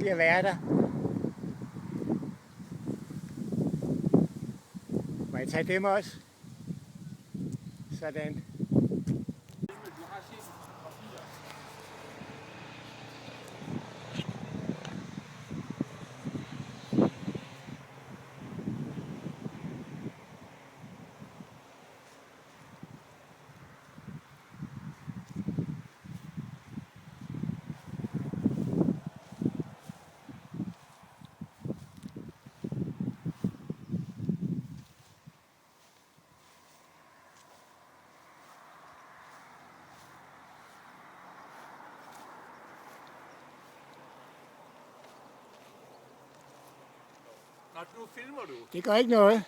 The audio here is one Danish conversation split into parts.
heldig at være der. Må jeg tage dem også? Sådan. Nå, nu filmer du. Det gør ikke noget.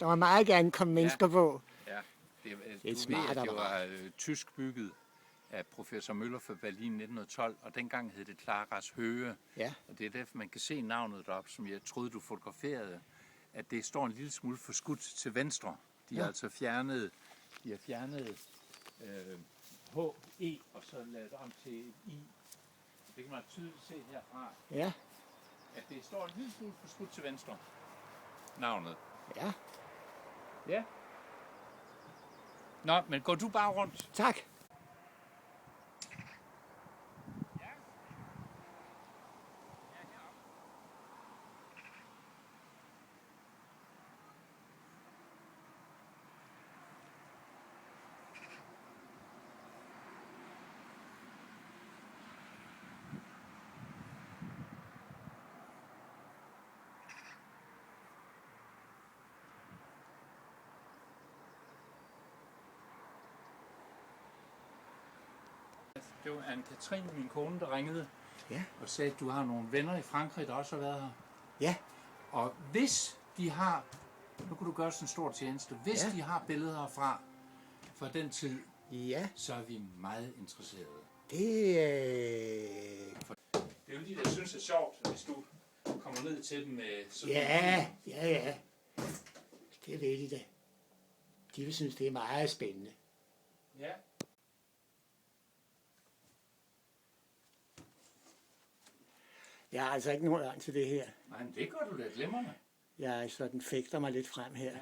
Der må meget gerne komme mennesker på. Ja, Det er du ved, smart at det apparat. var tysk bygget af professor Møller for Berlin 1912, og dengang hed det Claras Høge. Ja. Og det er derfor, man kan se navnet deroppe, som jeg troede, du fotograferede, at det står en lille smule forskudt til venstre. De har altså fjernet, H, E, og så lavet om til I. Det kan man tydeligt se herfra, Ja. at det står en lille smule forskudt til venstre. Navnet. Ja. Ja. Nå, men går du bare rundt? Tak. Det var Anne-Katrine, min kone, der ringede Ja. og sagde, at du har nogle venner i Frankrig, der også har været her. Ja. Og hvis de har, nu kan du gøre sådan en stor tjeneste, hvis de har billeder fra den tid, Ja. så er vi meget interesserede. Det Det er jo de, der synes det er sjovt, hvis du kommer ned til dem med sådan Ja. Det ved de da. De vil synes, det er meget spændende. Ja. Jeg har altså ikke nogen lang til det her. Nej, men det gør du da glimrende. Jeg sådan fægter mig lidt frem her. Ja.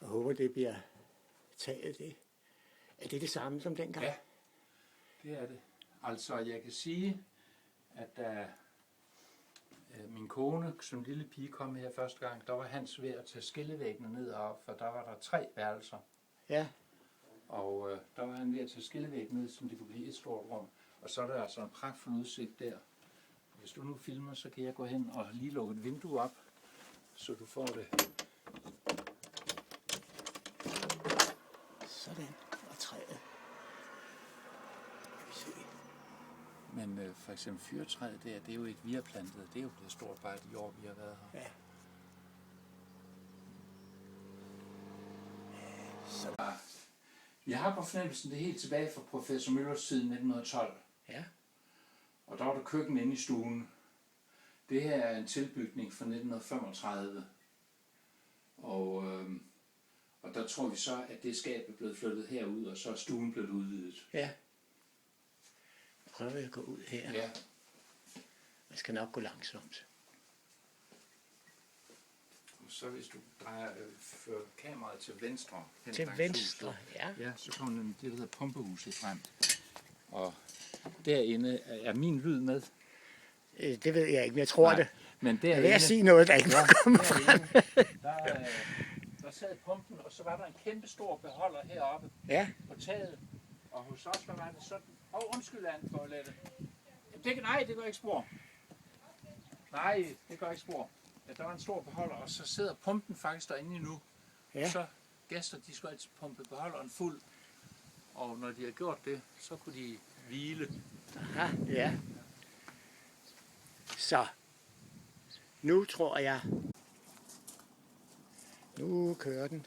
Og håber, det bliver taget det. Er det det samme som dengang? Ja, det er det. Altså, jeg kan sige, at da min kone som lille pige kom her første gang, der var Hans ved at tage skillevæggene ned op, for der var der 3 værelser. Ja. Og der var han ved at tage skillevæggene ned, som det kunne blive et stort rum. Og så er der altså en pragtfuld udsigt der. Hvis du nu filmer, så kan jeg gå hen og lige lukke et vindue op, så du får det. Sådan. Og træet. Skal vi se. Men for eksempel fyrtræet der, det er jo et vi har plantet. Det er jo blevet stort bare de år, vi har været her. Ja. Jeg har på fornemmelsen det helt tilbage fra professor Møllers tid 1912. Ja. Og der var der køkken inde i stuen. Det her er en tilbygning fra 1935. Og der tror vi så, at det skab er blevet flyttet herud, og så er stuen blevet udvidet. Ja. Prøver at gå ud her. Ja. Man skal nok gå langsomt. Og så hvis du drejer fører kameraet til venstre. hen Til langs venstre, huset, ja. Ja, så kommer det, der hedder pumpehuset frem. Og derinde er min lyd med. Det ved jeg ikke, men jeg tror det. Men Jeg derinde, vil sige noget, der ikke må komme frem. der sad pumpen, og så var der en kæmpe stor beholder heroppe Ja. på taget. Og hos os var det sådan. Undskyld, Anne, for at lade det. Nej, det gør ikke spor. Nej, det gør ikke spor. Ja, der var en stor beholder, og så sidder pumpen faktisk derinde nu. Ja. Så gæster, de skulle altid pumpe beholderen fuld. Og når de har gjort det, så kunne de hvile. Aha, ja. Så. Nu tror jeg. Nu kører den.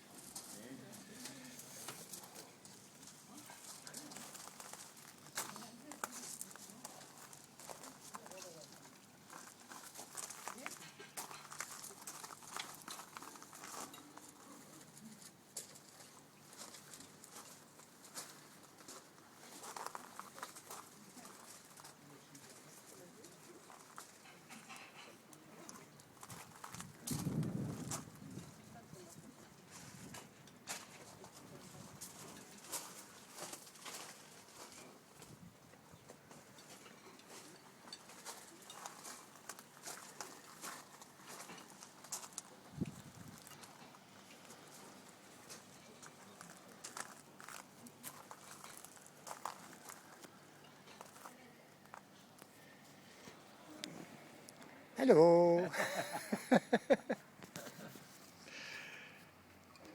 Hallo.